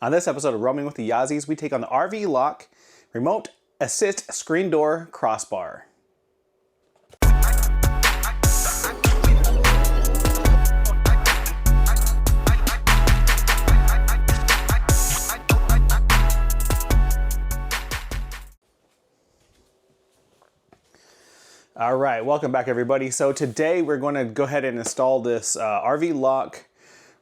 On this episode of Roaming with the Yazzies, we take on the RVLock Remote Assist Screen Door Crossbar. All right, welcome back everybody. So today we're going to go ahead and install this RVLock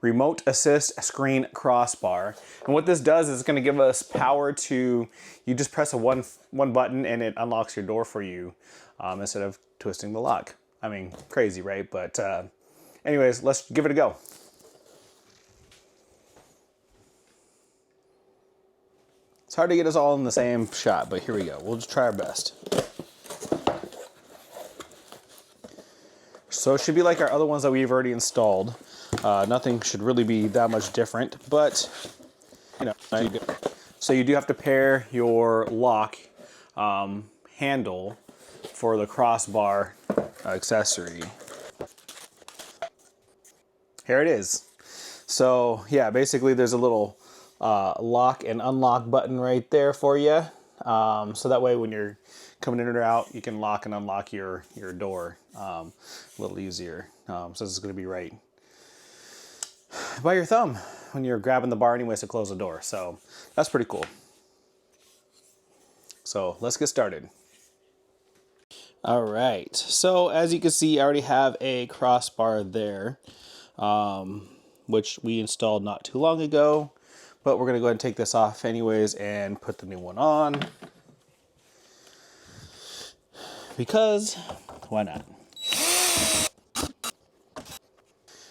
Remote Assist Screen Crossbar. And what this does is it's going to give us power to, you just press one button and it unlocks your door for you instead of twisting the lock. I mean, crazy, right? But anyways, let's give it a go. It's hard to get us all in the same shot, but here we go. We'll just try our best. So it should be like our other ones that we've already installed. Nothing should really be that much different, but you know. So you do have to pair your lock handle for the crossbar accessory. Here it is. So yeah, basically there's a little lock and unlock button right there for you. So that way when you're coming in or out, you can lock and unlock your door a little easier. So this is going to be right by your thumb when you're grabbing the bar anyways to close the door. So that's pretty cool. So let's get started. All right. So as you can see, I already have a crossbar there, which we installed not too long ago. But we're going to go ahead and take this off anyways and put the new one on. Because why not?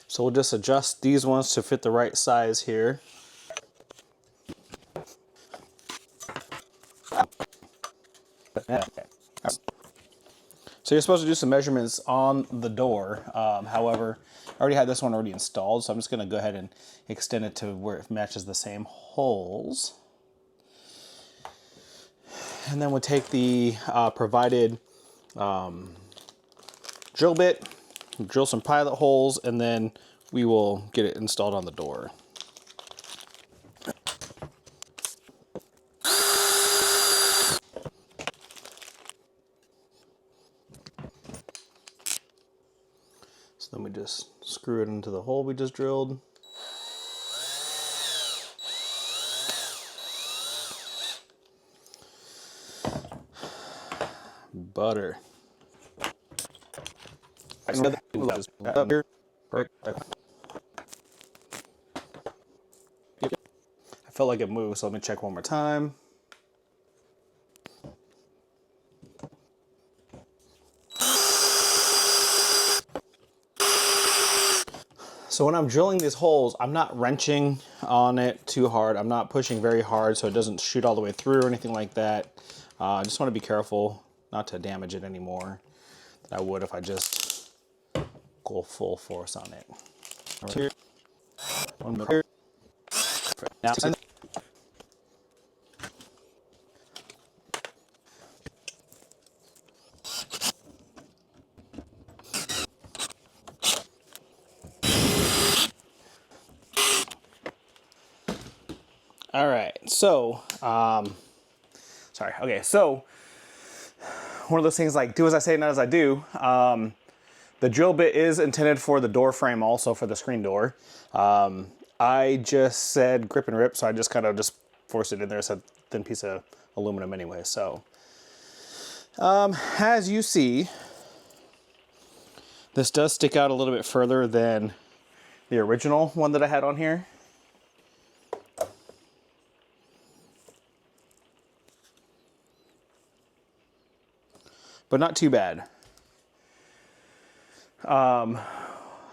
So we'll just adjust these ones to fit the right size here. So you're supposed to do some measurements on the door. However, I already had this one already installed, so I'm just going to go ahead and extend it to where it matches the same holes. And then we'll take the provided drill bit, drill some pilot holes, and then we will get it installed on the door. So then we just screw it into the hole we just drilled. Butter. I felt like it moved, so let me check one more time. So when I'm drilling these holes, I'm not wrenching on it too hard. I'm not pushing very hard so it doesn't shoot all the way through or anything like that. I just want to be careful not to damage it any more than I would if I just go full force on it. Here. One more. Now, all right, so, sorry, okay, so one of those things like do as I say, not as I do. The drill bit is intended for the door frame also for the screen door. I just said grip and rip, so I just kind of just forced it in there. It's a thin piece of aluminum anyway, so. As you see, this does stick out a little bit further than the original one that I had on here. But not too bad.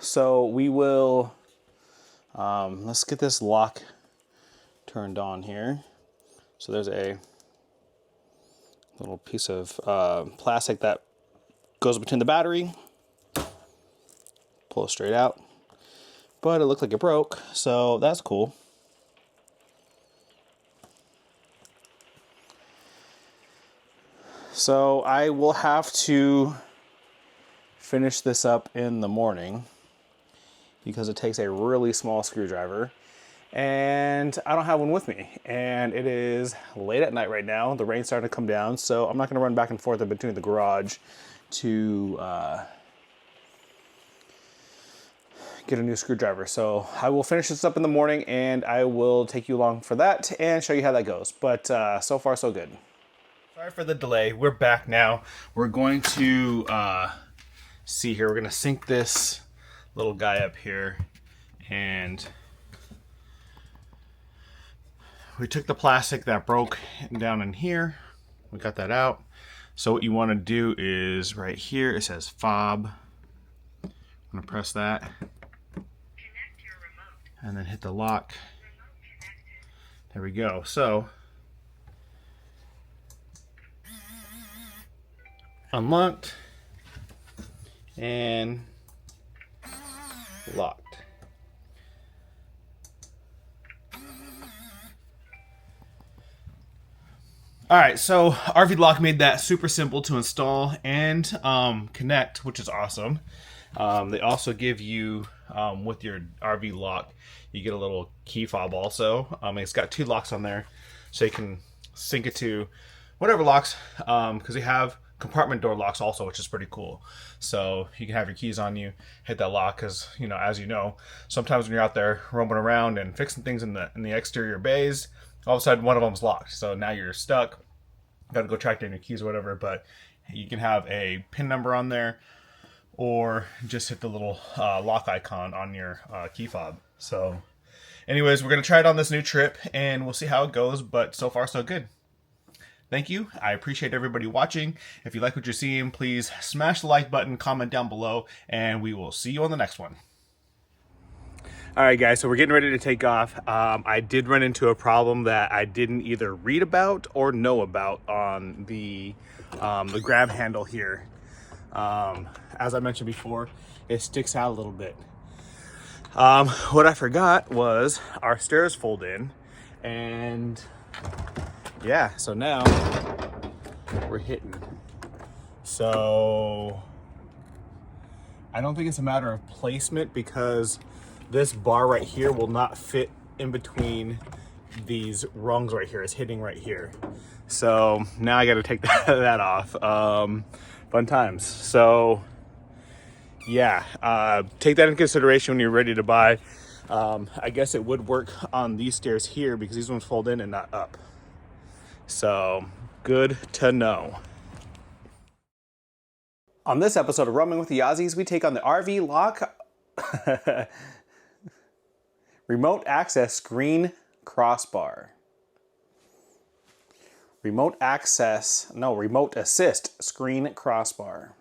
So we will, let's get this lock turned on here. So there's a little piece of plastic that goes between the battery. Pull it straight out. But it looked like it broke, so that's cool. So I will have to finish this up in the morning because it takes a really small screwdriver. and I don't have one with me. And it is late at night right now. The rain's starting to come down, so I'm not gonna run back and forth in between the garage to get a new screwdriver. So I will finish this up in the morning and I will take you along for that and show you how that goes. But so far so good. Sorry for the delay. We're back now. We're going to see here. We're gonna sync this little guy up here, and we took the plastic that broke down in here. We got that out. So what you want to do is right here, it says fob. I'm gonna press that. And then hit the lock. There we go. So unlocked and locked. All right, so RVLock made that super simple to install and connect, which is awesome. They also give you, with your RVLock, you get a little key fob also. It's got 2 locks on there, so you can sync it to whatever locks, because they have compartment door locks also, which is pretty cool. So you can have your keys on you, hit that lock, because as you know, sometimes when you're out there roaming around and fixing things in the exterior bays, all of a sudden one of them's locked. So now you're stuck. Got to go track down your keys or whatever. But you can have a PIN number on there, or just hit the little lock icon on your key fob. So anyways, we're going to try it on this new trip and we'll see how it goes, but so far so good. Thank you. I appreciate everybody watching. If you like what you're seeing, please smash the like button, comment down below, and we will see you on the next one. All right, guys, so we're getting ready to take off. I did run into a problem that I didn't either read about or know about on the grab handle here. As I mentioned before, it sticks out a little bit. What I forgot was our stairs fold in, and yeah, so now we're hitting. So I don't think it's a matter of placement, because this bar right here will not fit in between these rungs right here. It's hitting right here. So now I got to take that off. Fun times. So yeah, take that into consideration when you're ready to buy. I guess it would work on these stairs here because these ones fold in and not up. So good to know. On this episode of Roaming with the Yazzies, we take on the RVLock Remote Access Screen Crossbar. Remote Assist Screen Crossbar.